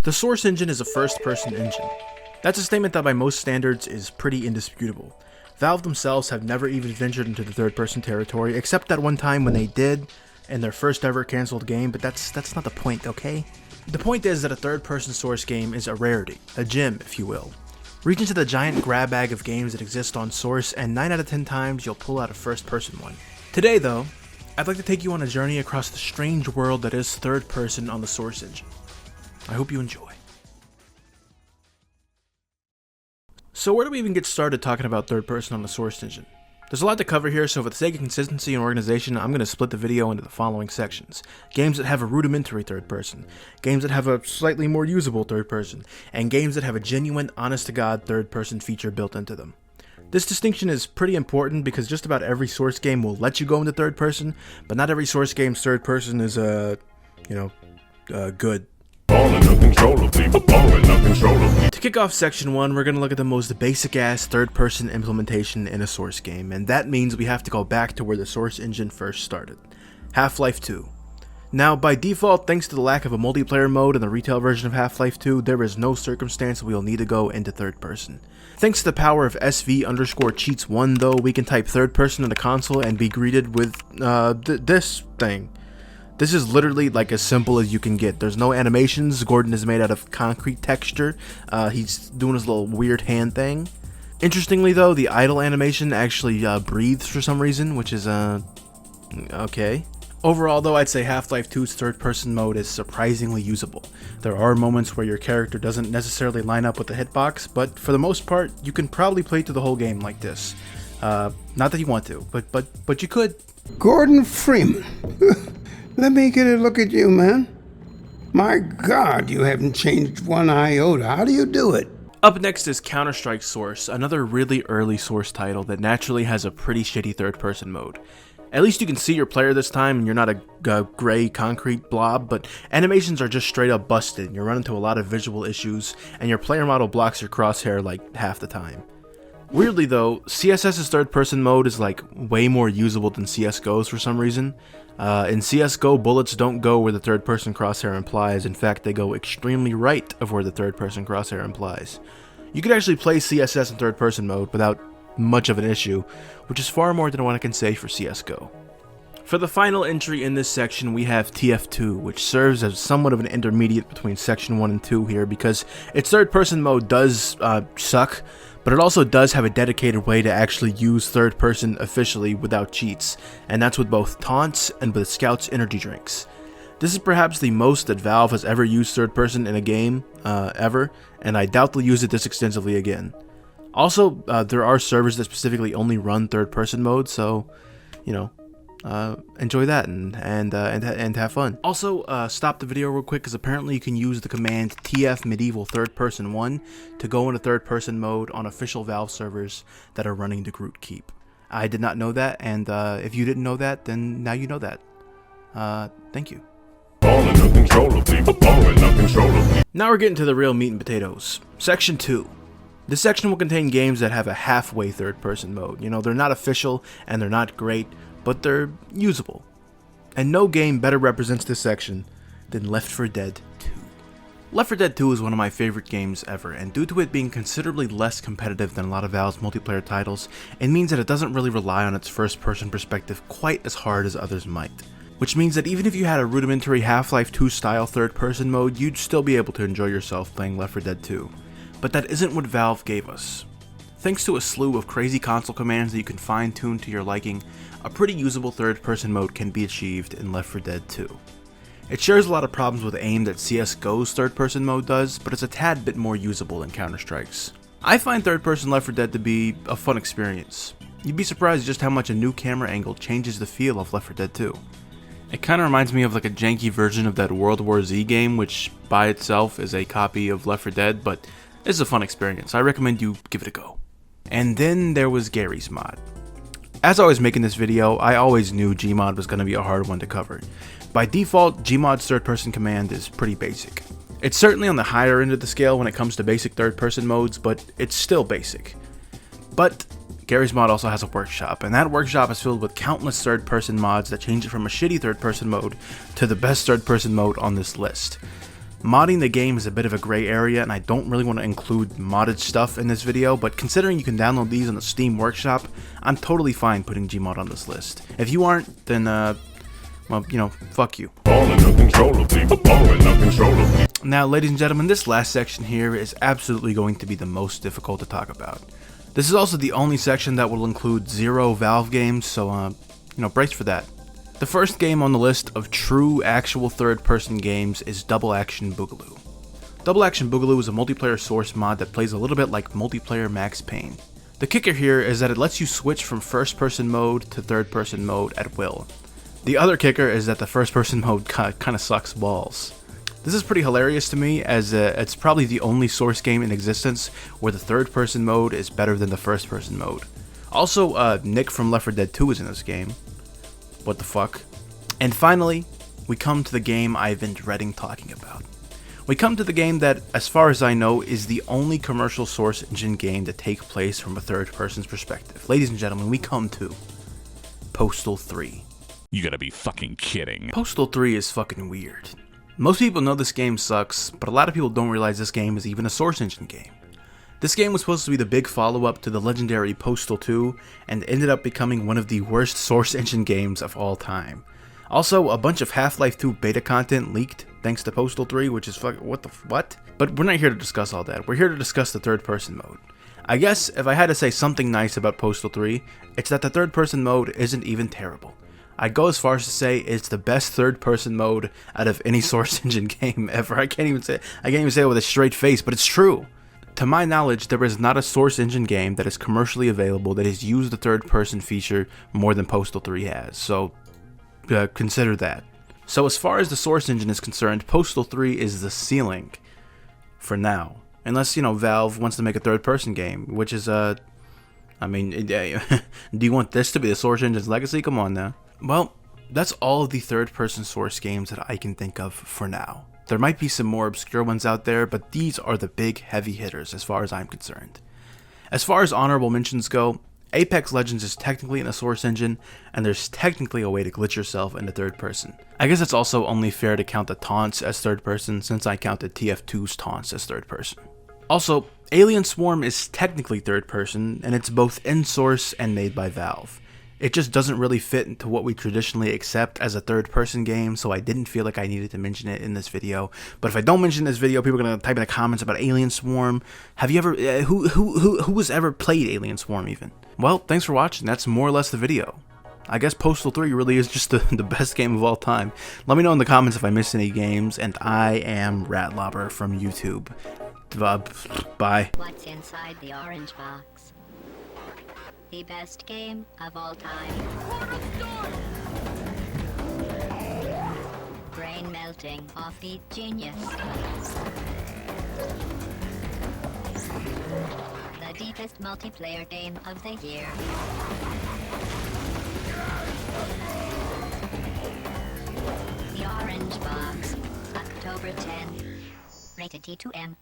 The Source engine is a first-person engine. That's a statement that by most standards is pretty indisputable. Valve themselves have never even ventured into the third-person territory, except that one time when they did in their first ever cancelled game, but that's not the point, okay? The point is that a third-person Source game is a rarity, a gem, if you will. Reach into the giant grab bag of games that exist on Source, and 9 out of 10 times you'll pull out a first-person one. Today, though, I'd like to take you on a journey across the strange world that is third-person on the Source engine. I hope you enjoy. So where do we even get started talking about third person on the Source engine? There's a lot to cover here, so for the sake of consistency and organization, I'm going to split the video into the following sections. Games that have a rudimentary third person, games that have a slightly more usable third person, and games that have a genuine, honest-to-God third person feature built into them. This distinction is pretty important because just about every Source game will let you go into third person, but not every Source game's third person is, good. To kick off section 1, we're going to look at the most basic ass third person implementation in a Source game, and that means we have to go back to where the Source engine first started. Half-Life 2. Now, by default, thanks to the lack of a multiplayer mode in the retail version of Half-Life 2, there is no circumstance we'll need to go into third person. Thanks to the power of SV_cheats1 though, we can type third person in the console and be greeted with, this thing. This is literally like as simple as you can get. There's no animations. Gordon is made out of concrete texture. He's doing his little weird hand thing. Interestingly though, the idle animation actually breathes for some reason, which is okay. Overall though, I'd say Half-Life 2's third person mode is surprisingly usable. There are moments where your character doesn't necessarily line up with the hitbox, but for the most part, you can probably play through the whole game like this. Not that you want to, but you could. Gordon Freeman. Let me get a look at you, man. My God, you haven't changed one iota. How do you do it? Up next is Counter-Strike Source, another really early Source title that naturally has a pretty shitty third-person mode. At least you can see your player this time and you're not a gray concrete blob, but animations are just straight up busted and you run into a lot of visual issues and your player model blocks your crosshair like half the time. Weirdly though, CSS's third-person mode is like way more usable than CSGO's for some reason. In CSGO, bullets don't go where the third-person crosshair implies. In fact, they go extremely right of where the third-person crosshair implies. You can actually play CSS in third-person mode without much of an issue, which is far more than what I can say for CSGO. For the final entry in this section, we have TF2, which serves as somewhat of an intermediate between section 1 and 2 here because its third-person mode does suck, but it also does have a dedicated way to actually use third person officially without cheats, and that's with both taunts and with Scout's energy drinks. This is perhaps the most that Valve has ever used third person in a game, ever, and I doubt they'll use it this extensively again. Also, there are servers that specifically only run third person mode, so, enjoy that and have fun. Also, stop the video real quick because apparently you can use the command TF medieval third person 1 to go into third person mode on official Valve servers that are running the Groot Keep. I did not know that, and if you didn't know that, then now you know that. Thank you. Now we're getting to the real meat and potatoes. Section 2. This section will contain games that have a halfway third person mode. They're not official and they're not great, but they're usable. And no game better represents this section than Left 4 Dead 2. Left 4 Dead 2 is one of my favorite games ever, and due to it being considerably less competitive than a lot of Valve's multiplayer titles, it means that it doesn't really rely on its first person perspective quite as hard as others might. Which means that even if you had a rudimentary Half-Life 2 style third person mode, you'd still be able to enjoy yourself playing Left 4 Dead 2. But that isn't what Valve gave us. Thanks to a slew of crazy console commands that you can fine-tune to your liking, a pretty usable third-person mode can be achieved in Left 4 Dead 2. It shares a lot of problems with aim that CSGO's third-person mode does, but it's a tad bit more usable than Counter-Strike's. I find third-person Left 4 Dead to be a fun experience. You'd be surprised just how much a new camera angle changes the feel of Left 4 Dead 2. It kinda reminds me of like a janky version of that World War Z game, which by itself is a copy of Left 4 Dead, but it's a fun experience. I recommend you give it a go. And then there was Gary's mod. As I was making this video, I always knew Gmod was going to be a hard one to cover. By default, Gmod's third-person command is pretty basic. It's certainly on the higher end of the scale when it comes to basic third-person modes, but it's still basic. But Gary's mod also has a workshop, and that workshop is filled with countless third-person mods that change it from a shitty third-person mode to the best third-person mode on this list. Modding the game is a bit of a gray area, and I don't really want to include modded stuff in this video, but considering you can download these on the Steam Workshop, I'm totally fine putting Gmod on this list. If you aren't, then, well, you know, fuck you. Now, ladies and gentlemen, this last section here is absolutely going to be the most difficult to talk about. This is also the only section that will include 0 Valve games, so, you know, brace for that. The first game on the list of true, actual third-person games is Double Action Boogaloo. Double Action Boogaloo is a multiplayer source mod that plays a little bit like multiplayer Max Payne. The kicker here is that it lets you switch from first-person mode to third-person mode at will. The other kicker is that the first-person mode kind of sucks balls. This is pretty hilarious to me, as it's probably the only Source game in existence where the third-person mode is better than the first-person mode. Also, Nick from Left 4 Dead 2 is in this game. What the fuck? And finally, we come to the game I've been dreading talking about. We come to the game that, as far as I know, is the only commercial Source engine game to take place from a third person's perspective. Ladies and gentlemen, we come to Postal 3. You gotta be fucking kidding. Postal 3 is fucking weird. Most people know this game sucks, but a lot of people don't realize this game is even a Source engine game. This game was supposed to be the big follow-up to the legendary Postal 2, and ended up becoming one of the worst Source engine games of all time. Also, a bunch of Half-Life 2 beta content leaked thanks to Postal 3, which is what? But we're not here to discuss all that. We're here to discuss the third-person mode. I guess if I had to say something nice about Postal 3, it's that the third-person mode isn't even terrible. I'd go as far as to say it's the best third-person mode out of any Source engine game ever. I can't even say it with a straight face, but it's true. To my knowledge, there is not a Source engine game that is commercially available that has used the third-person feature more than Postal 3 has, so consider that. So as far as the Source engine is concerned, Postal 3 is the ceiling for now. Unless, you know, Valve wants to make a third-person game, which is, I mean, do you want this to be the Source engine's legacy? Come on now. Well, that's all of the third-person Source games that I can think of for now. There might be some more obscure ones out there, but these are the big heavy hitters as far as I'm concerned. As far as honorable mentions go, Apex Legends is technically in a Source engine, and there's technically a way to glitch yourself into third person. I guess it's also only fair to count the taunts as third person, since I counted TF2's taunts as third person. Also, Alien Swarm is technically third person, and it's both in Source and made by Valve. It just doesn't really fit into what we traditionally accept as a third-person game, so I didn't feel like I needed to mention it in this video. But if I don't mention this video, people are gonna type in the comments about Alien Swarm. Have you ever, who has ever played Alien Swarm even? Well, thanks for watching. That's more or less the video. I guess Postal 3 really is just the best game of all time. Let me know in the comments if I missed any games, and I am Ratlobber from YouTube. Bye. What's inside the orange box? The best game of all time. Brain melting offbeat genius. The deepest multiplayer game of the year. The Orange Box, October 10. Rated T2M.